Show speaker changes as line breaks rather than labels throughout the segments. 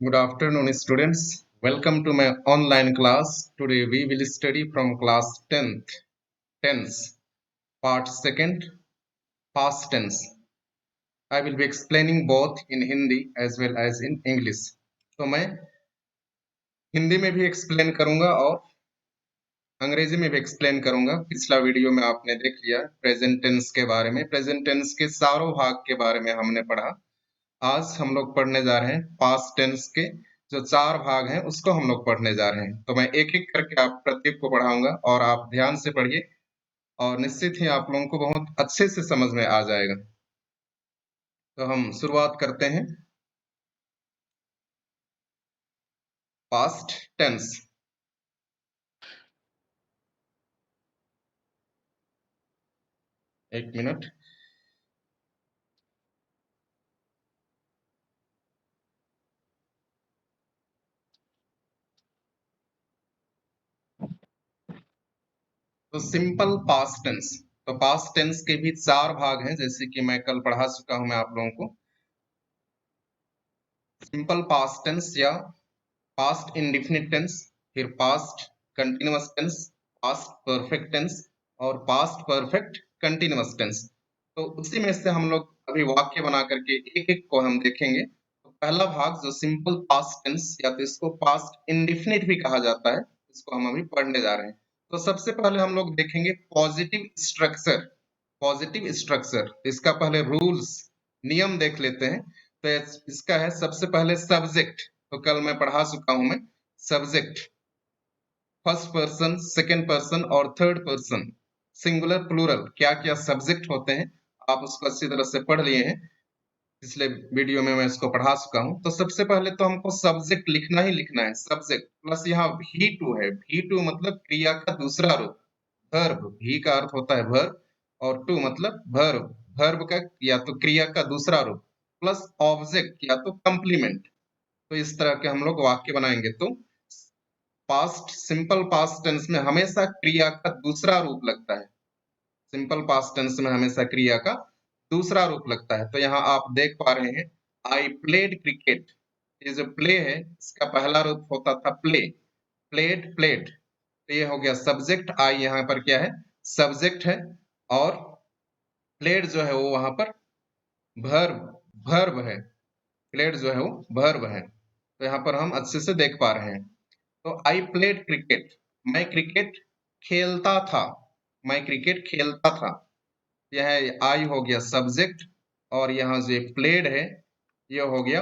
Good afternoon, students. Welcome to my online class. Today we will study from class 10th, tense, part 2nd, past tense. I will be explaining both in Hindi as well as in English. तो मैं हिंदी में भी explain करूंगा और अंग्रेजी में भी explain करूंगा। पिछला वीडियो में आपने देख लिया प्रेजेंट टेंस के बारे में। प्रेजेंट टेंस के चारों भाग के बारे में हमने पढ़ा। आज हम लोग पढ़ने जा रहे हैं पास्ट टेंस के जो 4 भाग हैं उसको हम लोग पढ़ने जा रहे हैं। तो मैं एक एक करके आप प्रत्येक को पढ़ाऊंगा और आप ध्यान से पढ़िए और निश्चित ही आप लोगों को बहुत अच्छे से समझ में आ जाएगा। तो हम शुरुआत करते हैं। Past tense. एक मिनट। तो सिंपल पास्ट टेंस। तो पास्ट टेंस के भी 4 भाग हैं जैसे कि मैं कल पढ़ा चुका हूं मैं आप लोगों को। सिंपल पास्ट टेंस या पास्ट इंडेफिनिट टेंस, फिर past continuous tense, past perfect tense और पास्ट परफेक्ट कंटिन्यूअस टेंस। तो उसी में से हम लोग अभी वाक्य बना करके एक एक को हम देखेंगे। तो पहला भाग जो सिंपल पास्ट टेंस या तो इसको पास्ट इंडेफिनिट भी कहा जाता है, इसको हम अभी पढ़ने जा रहे हैं। तो सबसे पहले हम लोग देखेंगे पॉजिटिव स्ट्रक्चर। पॉजिटिव स्ट्रक्चर, इसका पहले रूल्स नियम देख लेते हैं। तो इसका है सबसे पहले सब्जेक्ट। तो कल मैं पढ़ा चुका हूं मैं subject, first person, second person और थर्ड पर्सन, सिंगुलर प्लूरल क्या क्या सब्जेक्ट होते हैं आप उसको अच्छी तरह से पढ़ लिए हैं। पिछले वीडियो में मैं इसको पढ़ा चुका हूं। तो सबसे पहले तो हमको सब्जेक्ट लिखना ही लिखना है। सब्जेक्ट प्लस यहाँ भी टू है। भी टू मतलब क्रिया का दूसरा रूप, वर्ब। भी का अर्थ होता है वर्ब और टू मतलब वर्ब। वर्ब का या तो क्रिया का दूसरा रूप प्लस ऑब्जेक्ट या तो कंप्लीमेंट। तो इस तरह के हम लोग वाक्य बनाएंगे। तो पास्ट सिंपल पास्ट टेंस में हमेशा क्रिया का दूसरा रूप लगता है। सिंपल पास्ट टेंस में हमेशा क्रिया का दूसरा रूप लगता है। तो यहाँ आप देख पा रहे हैं आई प्लेड क्रिकेट। ये जो प्ले है इसका पहला रूप होता था प्ले, प्लेड प्लेड। तो ये हो गया सब्जेक्ट। आई यहाँ पर क्या है, सब्जेक्ट है और प्लेड जो है वो वहां पर वर्ब, वर्ब है। प्लेड जो है वो वर्ब है। तो यहाँ पर हम अच्छे से देख पा रहे हैं। तो आई प्लेड क्रिकेट, मैं क्रिकेट खेलता था। मैं क्रिकेट खेलता था। यह आई हो गया सब्जेक्ट और यहाँ जो प्लेड है ये हो गया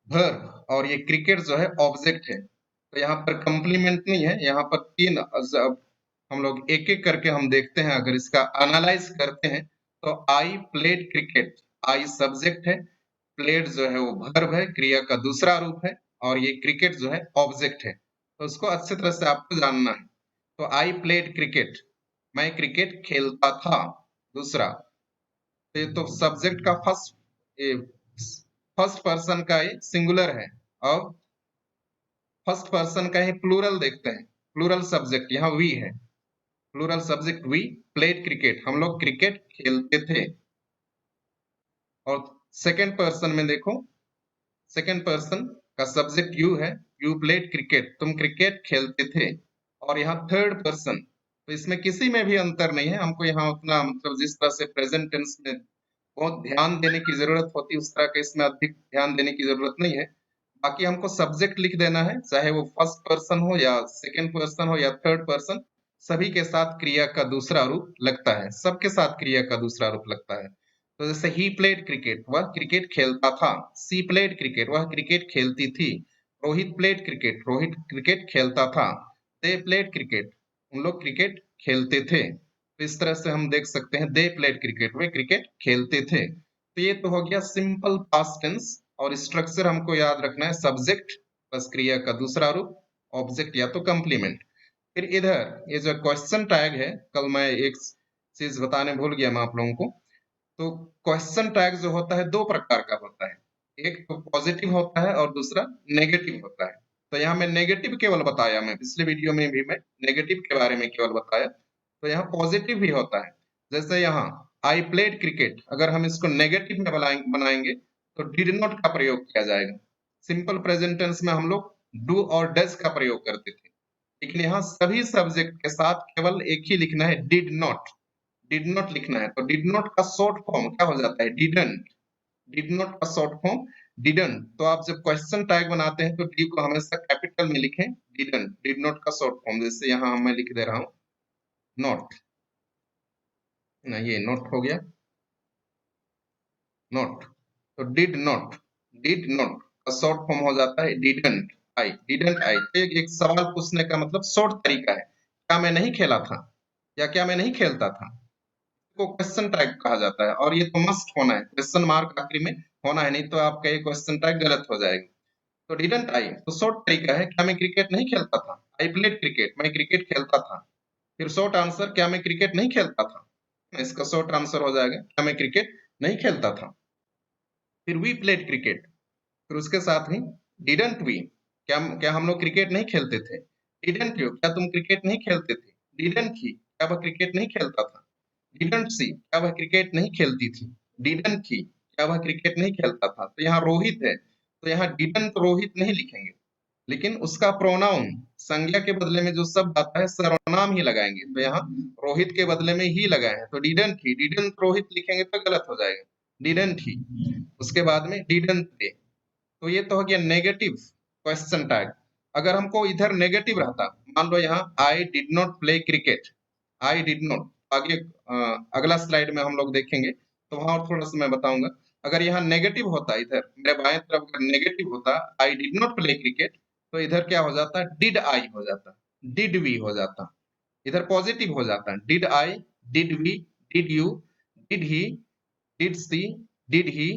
वर्ब और ये क्रिकेट जो है ऑब्जेक्ट है। तो यहाँ पर कंप्लीमेंट नहीं है, यहाँ पर तीन। अब हम लोग एक एक करके हम देखते हैं। अगर इसका एनालाइज करते हैं तो I played cricket, I subject है, प्लेड जो है वो वर्ब है, क्रिया का दूसरा रूप है और ये क्रिकेट जो है ऑब्जेक्ट है। तो उसको अच्छी तरह से आपको जानना है। तो आई प्लेड क्रिकेट, मैं क्रिकेट खेलता था। दूसरा, तो ये तो सब्जेक्ट का फर्स्ट पर्सन का ही सिंगुलर है और फर्स्ट पर्सन का ही प्लूरल देखते हैं। प्लूरल सब्जेक्ट यहाँ वी है। Plural subject we played cricket, हम लोग क्रिकेट खेलते थे। और सेकंड पर्सन में देखो, सेकंड पर्सन का सब्जेक्ट यू है, यू प्लेड क्रिकेट, तुम क्रिकेट खेलते थे। और यहाँ थर्ड पर्सन, तो इसमें किसी में भी अंतर नहीं है। हमको यहाँ उतना मतलब जिस तरह से प्रेजेंट टेंस में बहुत ध्यान देने की जरूरत होती है उस तरह के इसमें अधिक ध्यान देने की जरूरत नहीं है। बाकी हमको सब्जेक्ट लिख देना है, चाहे वो फर्स्ट पर्सन हो या सेकंड पर्सन हो या थर्ड पर्सन, सभी के साथ क्रिया का दूसरा रूप लगता है। सबके साथ क्रिया का दूसरा रूप लगता है। तो जैसे ही प्लेड क्रिकेट, वह क्रिकेट खेलता था। सी प्लेड क्रिकेट, वह क्रिकेट खेलती थी। Rohit played cricket, Rohit cricket खेलता था। दे प्लेड क्रिकेट, उन लोग क्रिकेट खेलते थे। तो इस तरह से हम देख सकते हैं they played cricket, way cricket खेलते थे। तो ये तो हो गया सिंपल पास्ट टेंस। और स्ट्रक्चर हमको याद रखना है, सब्जेक्ट प्लस क्रिया का दूसरा रूप, ऑब्जेक्ट या तो कंप्लीमेंट। फिर इधर ये जो क्वेश्चन टैग है, कल मैं एक चीज बताने भूल गया मैं आप लोगों को। तो क्वेश्चन टैग जो होता है दो प्रकार का होता है। एक तो पॉजिटिव होता है और दूसरा नेगेटिव होता है। तो यहाँ मैं नेगेटिव केवल बताया, मैं पिछले वीडियो में भी मैं नेगेटिव के बारे में केवल बताया। तो यहाँ पॉजिटिव भी होता है। जैसे यहाँ आई प्लेड क्रिकेट, अगर हम इसको नेगेटिव में बनाएंगे तो डिड नॉट का प्रयोग किया जाएगा। सिंपल प्रेजेंट टेंस में हम लोग डू और डज का प्रयोग करते थे, लेकिन यहाँ सभी सब्जेक्ट के साथ केवल एक ही लिखना है, डिड नॉट लिखना है। तो डिड नॉट का शॉर्ट फॉर्म क्या हो जाता है, डिडंट। डिड नॉट का शॉर्ट फॉर्म डिडंट। तो आप जब क्वेश्चन टैग बनाते हैं तो डी को हमेशा कैपिटल में लिखें, डिडंट। डिड नॉट का शॉर्ट फॉर्म, जैसे यहाँ मैं लिख दे रहा हूँ नॉट, ना ये नॉट हो गया, नॉट। तो डिड नॉट का शॉर्ट फॉर्म हो जाता है डिडंट आई, डिडंट आई। तो एक सवाल पूछने का मतलब शॉर्ट तरीका है, क्या मैं नहीं खेला था या क्या मैं नहीं खेलता था, को क्वेश्चन टैग कहा जाता है। और ये तो मस्ट होना है, क्वेश्चन मार्क आखिरी में होना है, नहीं तो आपका ये क्वेश्चन टैग गलत हो जाएगा। तो डिडंट आई तो शॉर्ट तरीका है, क्या मैं क्रिकेट नहीं खेलता था, आई प्लेड क्रिकेट, मैं क्रिकेट खेलता था। फिर शॉर्ट आंसर, क्या मैं क्रिकेट नहीं खेलता था, इसका शॉर्ट आंसर हो जाएगा क्या मैं क्रिकेट नहीं खेलता था। फिर वी प्लेड क्रिकेट, फिर उसके साथ ही डिडंट वी, क्या क्या हम लोग क्रिकेट नहीं खेलते थे। डिडंट यू, क्या तुम क्रिकेट नहीं खेलते थे। डिडंट ही, क्या वह क्रिकेट नहीं खेलता था। डिडंट सी, क्या वह क्रिकेट नहीं खेलती थी। डिडंट ही, क्या वह क्रिकेट नहीं खेलता था। तो यहाँ रोहित है, तो यहाँ डिडंट रोहित नहीं लिखेंगे, लेकिन उसका प्रोनाउन संज्ञा के बदले में जो शब्द आता है सर्वनाम ही लगाएंगे। तो यहाँ रोहित के बदले में ही लगाए हैं, तो डिडंट ही, डिडंट रोहित लिखेंगे तो गलत हो जाएगा, डिडंट ही। उसके बाद में डिडंट दे। तो ये तो हो गया नेगेटिव क्वेश्चन टैग। अगर हमको इधर नेगेटिव रहता, मान लो यहाँ आई did not play cricket, I did not, आगे अगला स्लाइड में हम लोग देखेंगे तो वहां और थोड़ा सा मैं बताऊंगा। अगर यहाँ नेगेटिव होता, इधर मेरे बाएं तरफ अगर नेगेटिव होता आई डिड नॉट प्ले क्रिकेट, तो इधर क्या हो जाता, डिड आई हो जाता, डिड वी हो जाता। इधर पॉजिटिव हो जाता, did I, did we, did you, did he, did she, did he,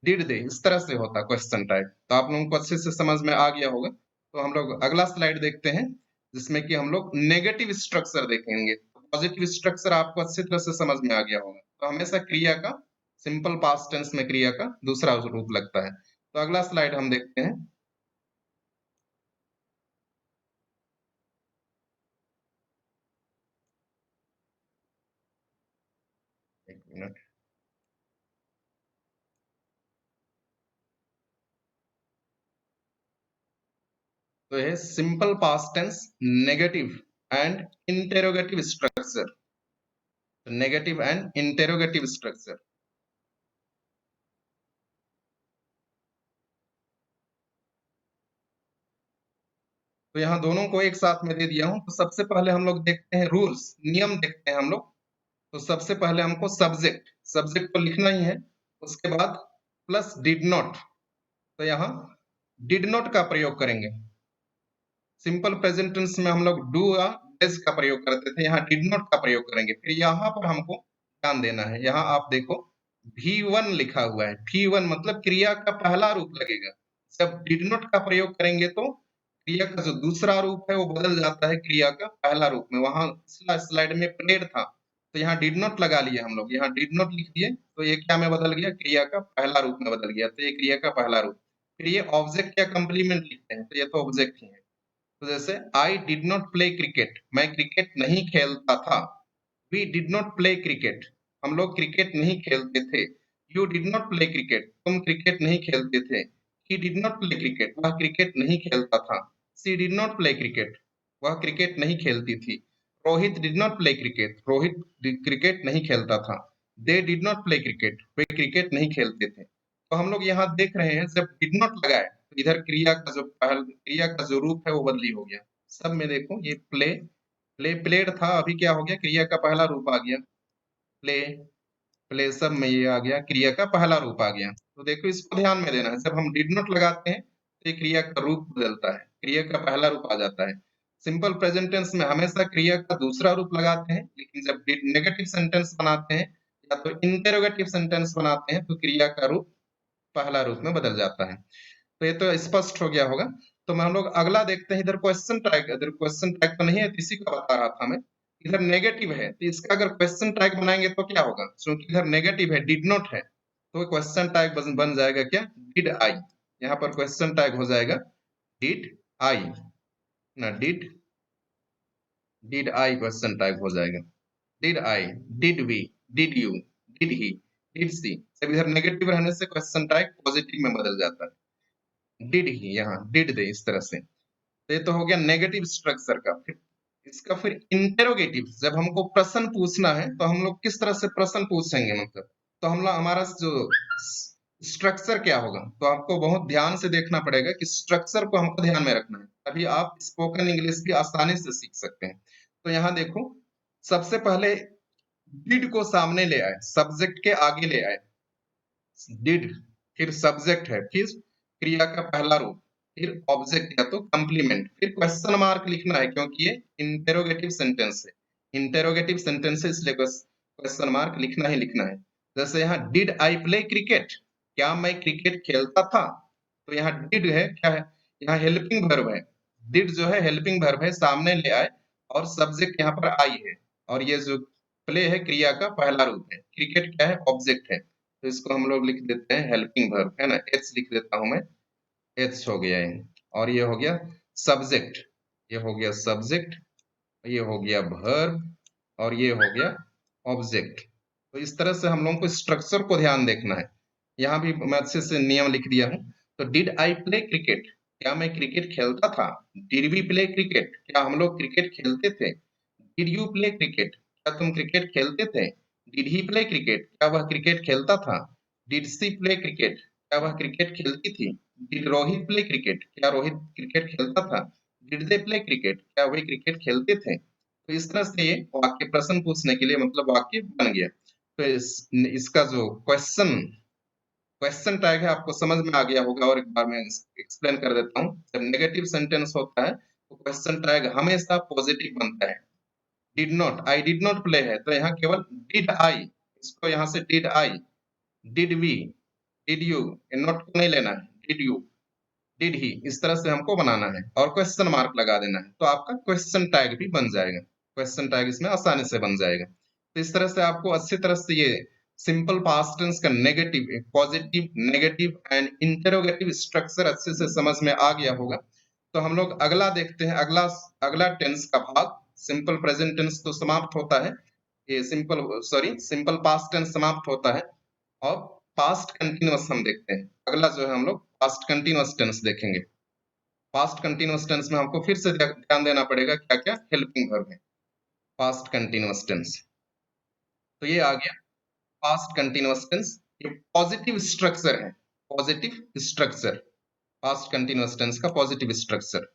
did they, इस तरह से होता क्वेश्चन टाइप। तो आप लोगों को अच्छे से समझ में आ गया होगा। तो हम लोग अगला स्लाइड देखते हैं, जिसमें कि हम लोग नेगेटिव स्ट्रक्चर देखेंगे। पॉजिटिव स्ट्रक्चर आपको अच्छी तरह से समझ में आ गया होगा। तो हमेशा क्रिया का सिंपल पास्ट टेंस में क्रिया का दूसरा रूप लगता है। तो अगला स्लाइड हम देखते हैं। एक मिनट। तो यह simple past tense negative and interrogative structure, negative and interrogative structure. तो यहाँ दोनों को एक साथ में दे दिया हूं। तो सबसे पहले हम लोग देखते हैं रूल्स, नियम देखते हैं हम लोग। तो सबसे पहले हमको सब्जेक्ट, सब्जेक्ट को लिखना ही है। उसके बाद प्लस डिड नॉट, तो यहाँ डिड नॉट का प्रयोग करेंगे। सिंपल प्रेजेंट टेंस में हम लोग डू या डज का प्रयोग करते थे, यहाँ डिड नॉट का प्रयोग करेंगे। फिर यहाँ पर हमको ध्यान देना है, यहाँ आप देखो V1 लिखा हुआ है। V1 मतलब क्रिया का पहला रूप लगेगा। जब डिड नॉट का प्रयोग करेंगे तो क्रिया का जो दूसरा रूप है वो बदल जाता है क्रिया का पहला रूप में। वहां स्लाइड में प्लेड था, तो यहाँ डिड नॉट लगा लिया हम लोग, यहाँ डिड नॉट लिख दिए, तो ये क्या में बदल गया, क्रिया का पहला रूप में बदल गया। तो ये क्रिया का पहला रूप। फिर ये ऑब्जेक्ट या कंप्लीमेंट लिखते हैं, तो ये तो ऑब्जेक्ट ही है। तो जैसे I did not play cricket, मैं क्रिकेट नहीं खेलता था। We did not play cricket, हम लोग क्रिकेट नहीं खेलते थे। You did not play cricket, तुम क्रिकेट नहीं खेलते थे। He did not play cricket, वह क्रिकेट नहीं खेलता था। She did not play cricket, वह क्रिकेट नहीं खेलती थी। Rohit did not play cricket, Rohit cricket नहीं खेलता था। They did not play cricket, way cricket नहीं खेलते थे। तो हम लोग यहाँ देख रहे हैं जब डिड नॉट लगाए तो इधर क्रिया का जो पहल, क्रिया का जो रूप है वो बदली हो गया। सब में देखो ये प्ले, प्लेड था, अभी क्या हो गया, क्रिया का पहला रूप आ गया प्ले। प्ले सब में ये आ गया, क्रिया का पहला रूप आ गया। तो देखो इसको ध्यान में देना है, जब हम डिड नॉट लगाते हैं तो ये क्रिया का रूप बदलता है, क्रिया का पहला रूप आ जाता है। सिंपल प्रेजेंट टेंस में हमेशा क्रिया का दूसरा रूप लगाते हैं, लेकिन जब नेगेटिव सेंटेंस बनाते हैं या तो इंटेरोगेटिव सेंटेंस बनाते हैं तो क्रिया का रूप पहला रूप में बदल जाता है। तो ये तो स्पष्ट हो गया होगा। तो हम लोग अगला देखते हैं, इधर क्वेश्चन टैग, इधर क्वेश्चन टैग तो नहीं है, इसी का बता रहा था मैं। इधर नेगेटिव है तो इसका अगर क्वेश्चन टैग बनाएंगे तो क्या होगा, क्योंकि इधर नेगेटिव है, डिड नॉट है, तो क्वेश्चन टैग बन जाएगा क्या, डिड आई। यहाँ पर क्वेश्चन टैग हो जाएगा डिड आई, ना did, did I question tag हो जाएगा। Did I, did we, did you, did he, did she, सब इधर नेगेटिव रहने से क्वेश्चन टैग पॉजिटिव में बदल जाता है। डिड ही, यहाँ डिड दे इस तरह से। तो ये तो हो गया नेगेटिव स्ट्रक्चर का। फिर इसका फिर इंटेरोगेटिव, जब हमको प्रश्न पूछना है तो हम लोग किस तरह से प्रश्न पूछेंगे, मतलब तो हम लोग हमारा जो स्ट्रक्चर क्या होगा, तो आपको बहुत ध्यान से देखना पड़ेगा कि स्ट्रक्चर को हमको ध्यान में रखना है, तभी आप स्पोकन इंग्लिश भी आसानी से सीख सकते हैं। तो यहाँ देखो, सबसे पहले डिड को सामने ले आए, सब्जेक्ट के आगे ले आए, डिड, फिर सब्जेक्ट है, फिर क्रिया का पहला रूप, फिर ऑब्जेक्ट या तो कंप्लीमेंट, फिर क्वेश्चन मार्क लिखना है क्योंकि ये इंटेरोगेटिव सेंटेंस है। इंटेरोगेटिव सेंटेंस है इसलिए क्वेश्चन मार्क लिखना ही लिखना है। जैसे यहाँ डिड आई प्ले क्रिकेट, क्या मैं क्रिकेट खेलता था, तो यहाँ डिड है क्या है, यहाँ हेल्पिंग वर्ब है। डिड जो है हेल्पिंग वर्ब है, सामने ले आए, और सब्जेक्ट यहाँ पर आई है, और ये जो प्ले है क्रिया का पहला रूप है, क्रिकेट क्या है, ऑब्जेक्ट है। तो इसको हम लोग लिख देते हैं हेल्पिंग वर्ब, है ना, एच लिख देता हूं मैं, एच हो गया है। और ये हो गया सब्जेक्ट, ये हो गया सब्जेक्ट, ये हो गया वर्ब, और ये हो गया ऑब्जेक्ट। तो इस तरह से हम लोगों को स्ट्रक्चर को ध्यान देखना है। यहाँ भी मैं अच्छे से नियम लिख दिया हूँ। तो डिड आई प्ले क्रिकेट, क्या मैं क्रिकेट खेलता था। डिड वी प्ले क्रिकेट, क्या हम लोग क्रिकेट खेलते थे। डिड यू प्ले क्रिकेट, क्या तुम क्रिकेट खेलते थे। डिड ही प्ले क्रिकेट, क्या वह क्रिकेट खेलता था। डिड सी प्ले क्रिकेट, क्या वह क्रिकेट खेलती थी। डिड रोहित प्ले क्रिकेट, क्या रोहित क्रिकेट खेलता था। डिड दे प्ले क्रिकेट, क्या वे क्रिकेट खेलते थे। तो इस तरह से ये वाक्य प्रश्न पूछने के लिए मतलब वाक्य बन गया। तो इसका जो क्वेश्चन क्वेश्चन टैग है आपको समझ में आ गया होगा, और एक बार मैं एक्सप्लेन कर देता हूँ। जब नेगेटिव सेंटेंस होता है तो क्वेश्चन टैग हमेशा पॉजिटिव बनता है। Did not, I did not play है, तो यहाँ केवल डिड आई, इसको यहाँ से did I, did we, did you, not को नहीं लेना है, डिड यू, डिड ही, इस तरह से हमको बनाना है और क्वेश्चन मार्क लगा देना है, तो आपका क्वेश्चन टैग भी बन जाएगा। क्वेश्चन टैग इसमें आसानी से बन जाएगा। तो इस तरह से आपको अच्छी तरह से ये सिंपल पास्ट टेंस का negative, positive, negative and interrogative structure अच्छे से समझ में आ गया होगा। तो हम लोग अगला देखते हैं, अगला अगला टेंस का भाग। सिंपल प्रेजेंट टेंस तो समाप्त होता है, ये सिंपल पास्ट टेंस समाप्त होता है, और पास्ट कंटिन्यूअस हम देखते हैं। अगला जो है हम लोग पास्ट कंटिन्यूअस टेंस देखेंगे। पास्ट कंटिन्यूअस टेंस में हमको फिर से ध्यान देना पड़ेगा क्या क्या हेल्पिंग वर्ब है। पास्ट कंटिन्यूअस टेंस, तो ये आ गया पास्ट कंटिन्यूअस टेंस। ये पॉजिटिव स्ट्रक्चर है, positive structure, past continuous tense का पॉजिटिव स्ट्रक्चर।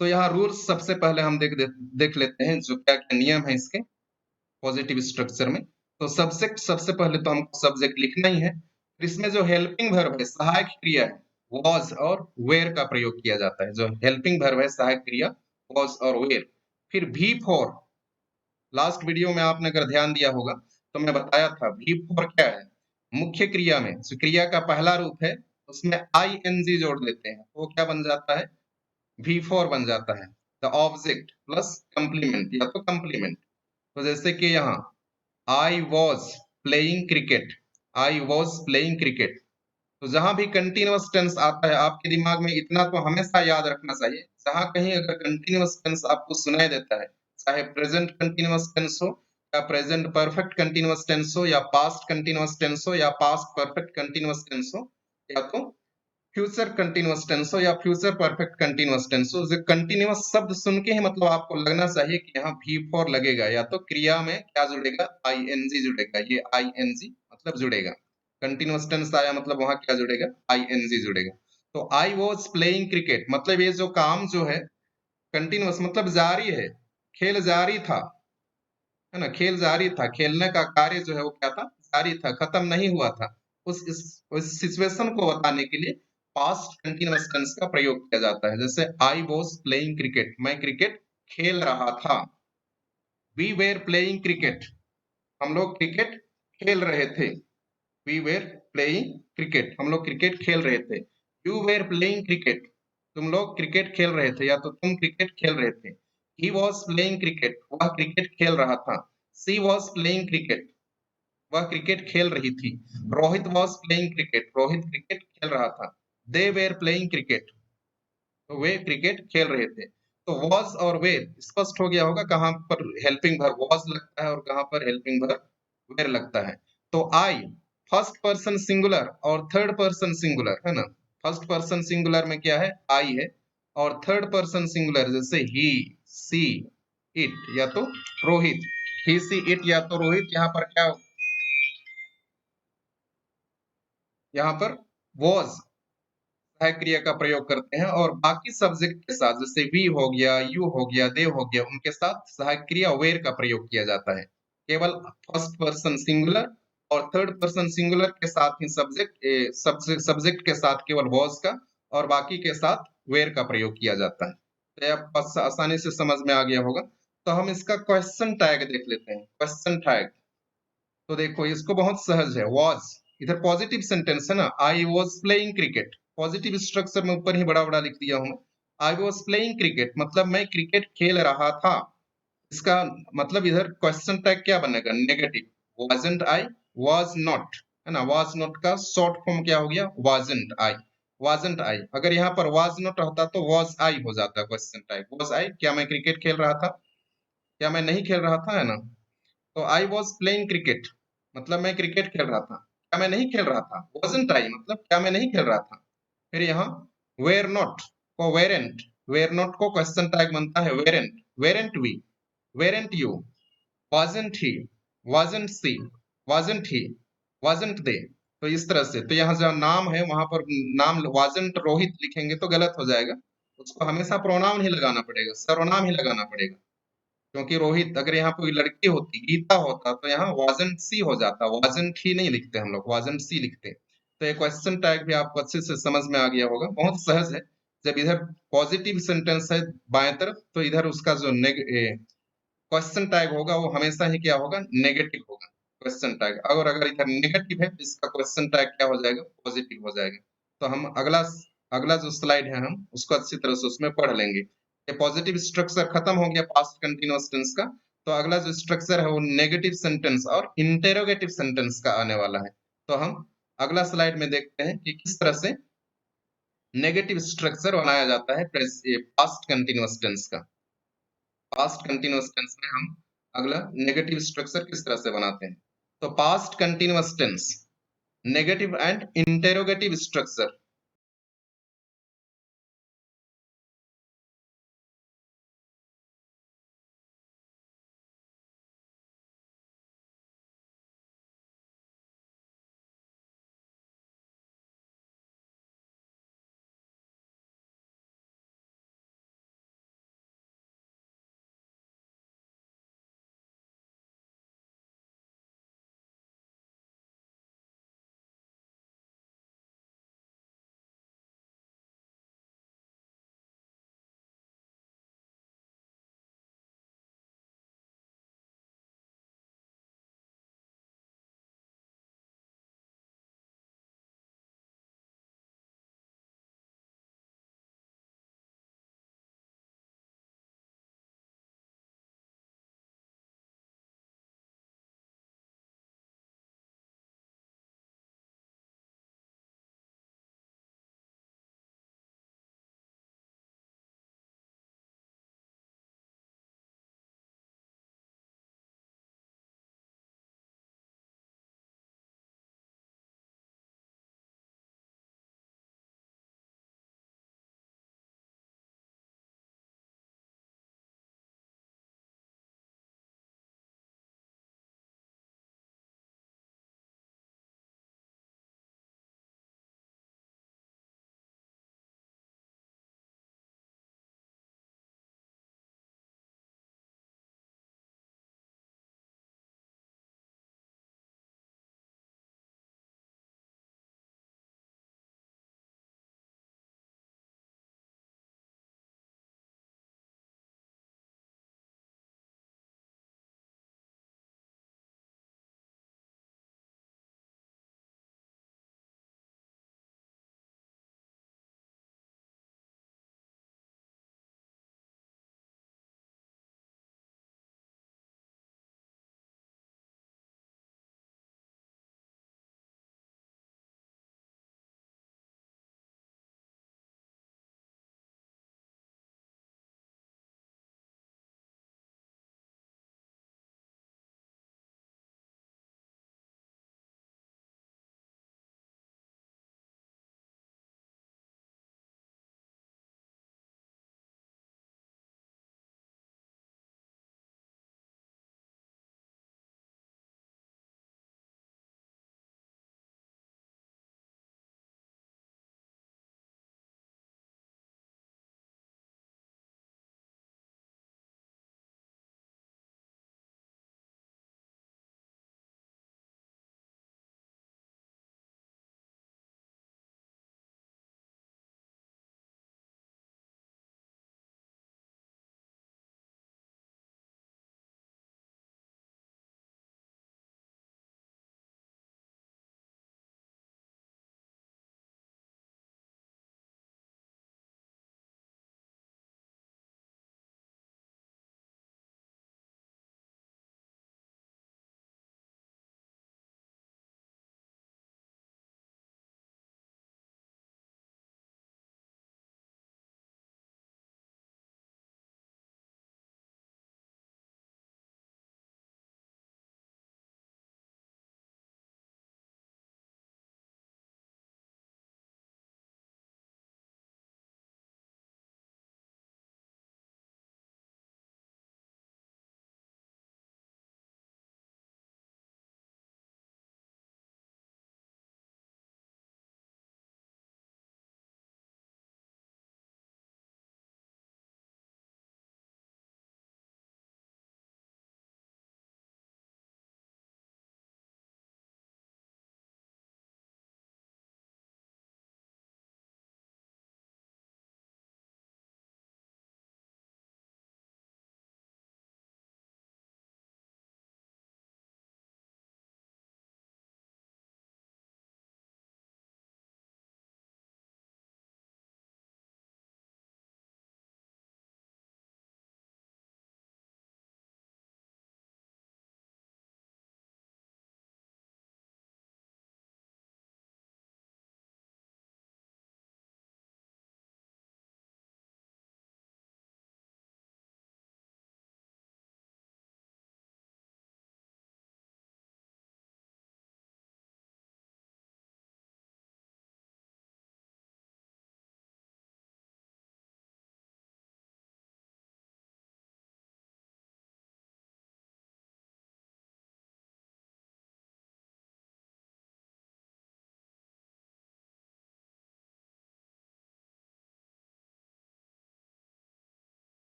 तो यहाँ रूल्स सबसे पहले हम देख लेते हैं जो क्या क्या नियम है इसके पॉजिटिव स्ट्रक्चर में। तो सब्जेक्ट, सबसे पहले तो हमको सब्जेक्ट लिखना ही है। फिर इसमें जो हेल्पिंग वर्ब है, सहायक क्रिया है, वॉज और वेयर का प्रयोग किया जाता है। जो हेल्पिंग वर्ब है, सहायक क्रिया, वॉज और वेयर। फिर भी फॉर, लास्ट वीडियो में आपने अगर ध्यान दिया होगा तो मैं बताया था भी फॉर क्या है। मुख्य क्रिया में जो क्रिया का पहला रूप है उसमें आई एन जी जोड़ देते हैं, वो क्या बन जाता है, भी फॉर बन जाता है। द ऑब्जेक्ट प्लस कंप्लीमेंट या तो कंप्लीमेंट। तो जैसे कि यहाँ I was playing cricket, I was playing cricket. तो जहां भी कंटिन्यूअस टेंस आता है आपके दिमाग में इतना तो हमेशा याद रखना चाहिए, जहां कहीं अगर कंटिन्यूअस टेंस आपको सुनाई देता है, चाहे प्रेजेंट कंटिन्यूअस टेंस हो, या प्रेजेंट परफेक्ट कंटिन्यूअस टेंस हो, या पास्ट कंटिन्यूअस टेंस हो, या पास्ट परफेक्ट कंटिन्यूअस टेंस हो, या तो फ्यूचर कंटिन्यूअस टेंस हो, या फ्यूचर परफेक्ट कंटिन्यूअस टेंस हो, जो कंटिन्यूअस शब्द सुन के ही मतलब आपको लगना चाहिए कि यहाँ भी फॉर लगेगा, या तो क्रिया में क्या जुड़ेगा, आईएनजी जुड़ेगा, ये आईएनजी मतलब जुड़ेगा। कंटिन्यूअस टेंस आया मतलब वहां क्या जुड़ेगा, आईएनजी जुड़ेगा। तो आई वॉज प्लेइंग क्रिकेट मतलब ये जो काम जो है कंटिन्यूअस मतलब जारी है, खेल जारी था, है ना, खेल जारी था, खेलने का कार्य जो है वो क्या था, जारी था, खत्म नहीं हुआ था। उस सिचुएशन को बताने के लिए पास्ट कंटिन्यूअस टेंस का प्रयोग किया जाता है। जैसे आई वॉज प्लेइंग क्रिकेट, मैं क्रिकेट खेल रहा था। वी वेर प्लेइंग क्रिकेट, हम लोग क्रिकेट खेल रहे थे। वी वेर प्लेइंग क्रिकेट, हम लोग क्रिकेट खेल रहे थे। यू वेर प्लेइंग क्रिकेट, तुम लोग क्रिकेट खेल रहे थे या तो तुम क्रिकेट खेल रहे थे। ही वॉज प्लेइंग क्रिकेट, वह क्रिकेट खेल रहा था। सी वॉज प्लेइंग क्रिकेट, वह क्रिकेट खेल रही थी। Rohit was playing cricket, Rohit cricket खेल रहा था। दे वेर प्लेइंग क्रिकेट, तो वे क्रिकेट खेल रहे थे। तो वॉज और वेर स्पष्ट हो गया होगा कहां पर हेल्पिंग वर्ब वॉज लगता है और कहां पर हेल्पिंग वर्ब वेर लगता है। तो आई फर्स्ट पर्सन सिंगुलर और थर्ड पर्सन सिंगुलर है ना। फर्स्ट पर्सन सिंगुलर में क्या है, आई है, और थर्ड पर्सन सिंगुलर जैसे ही, सी, इट या तो रोहित, ही सी इट या तो रोहित, यहाँ पर क्या, यहाँ पर वॉज सहायक क्रिया का प्रयोग करते हैं, और बाकी सब्जेक्ट के साथ जैसे वी हो गया, यू हो गया, दे हो गया, उनके साथ सहायक क्रिया वेर का प्रयोग किया जाता है। केवल फर्स्ट पर्सन सिंगुलर और थर्ड पर्सन सिंगुलर के साथ ही सब्जेक्ट के साथ केवल वॉज का, और बाकी के साथ वेर का प्रयोग किया जाता है। तो आप आसानी से समझ में आ गया होगा। तो हम इसका क्वेश्चन टैग देख लेते हैं। क्वेश्चन टैग तो देखो इसको बहुत सहज है। वॉज इधर पॉजिटिव सेंटेंस है ना, I was playing cricket, positive structure में ऊपर ही बड़ा बड़ा लिख दिया हूं। आई वॉज प्लेइंग क्रिकेट मतलब मैं क्रिकेट खेल रहा था। इसका मतलब इधर क्वेश्चन टैग क्या बनेगा, negative. Wasn't I, was not है ना, वाज नॉट का शॉर्ट फॉर्म क्या हो गया, वाजंट आई। वाजंट आई, अगर यहाँ पर वाज नॉट रहता तो वाज आई हो जाता क्वेश्चन टैग। वाज आई, क्या मैं क्रिकेट खेल रहा था, क्या मैं नहीं खेल रहा था, है ना। तो आई वॉज प्लेइंग क्रिकेट मतलब मैं क्रिकेट खेल रहा था, क्या मैं नहीं खेल रहा था। वॉजंट आई मतलब क्या मैं नहीं खेल रहा था। फिर यहाँ वेर नॉट को वेरेंट, वेर नॉट को क्वेश्चन टैग बनता है weren't, weren't we, weren't you, wasn't he, wasn't she, wasn't he, weren't they. तो इस तरह से, तो यहाँ जहाँ नाम है वहां पर नाम वाजंट रोहित लिखेंगे तो गलत हो जाएगा। उसको हमेशा प्रोनाउन ही लगाना पड़ेगा, सर्वनाम ही लगाना पड़ेगा। क्योंकि रोहित अगर यहाँ कोई लड़की होती, गीता होता, तो यहाँ वाजंट सी हो जाता, वाजंट ही नहीं लिखते हम लोग, वाजंट सी लिखते। तो ये क्वेश्चन टैग भी आपको अच्छे से समझ में आ गया होगा, बहुत सहज है। जब इधर पॉजिटिव सेंटेंस है बाएं तरफ, तो इधर उसका जो क्वेश्चन टैग होगा वो हमेशा ही क्या होगा, नेगेटिव होगा क्वेश्चन टैग। और अगर इधर नेगेटिव है तो इसका क्वेश्चन टैग क्या हो जाएगा, पॉजिटिव हो जाएगा। तो हम अगला अगला जो स्लाइड है हम उसको अच्छी तरह से उसमें पढ़ लेंगे। ये पॉजिटिव स्ट्रक्चर खत्म हो गया पास्ट कंटिन्यूअस टेंस का। तो अगला जो स्ट्रक्चर है वो नेगेटिव सेंटेंस और इंटेरोगेटिव सेंटेंस का आने वाला है। तो हम अगला स्लाइड में देखते हैं कि किस तरह से नेगेटिव स्ट्रक्चर बनाया जाता है पास्ट कंटिन्यूअस टेंस का। पास्ट कंटिन्यूअस टेंस में हम अगला नेगेटिव स्ट्रक्चर किस तरह से बनाते हैं। तो past continuous tense negative and interrogative structure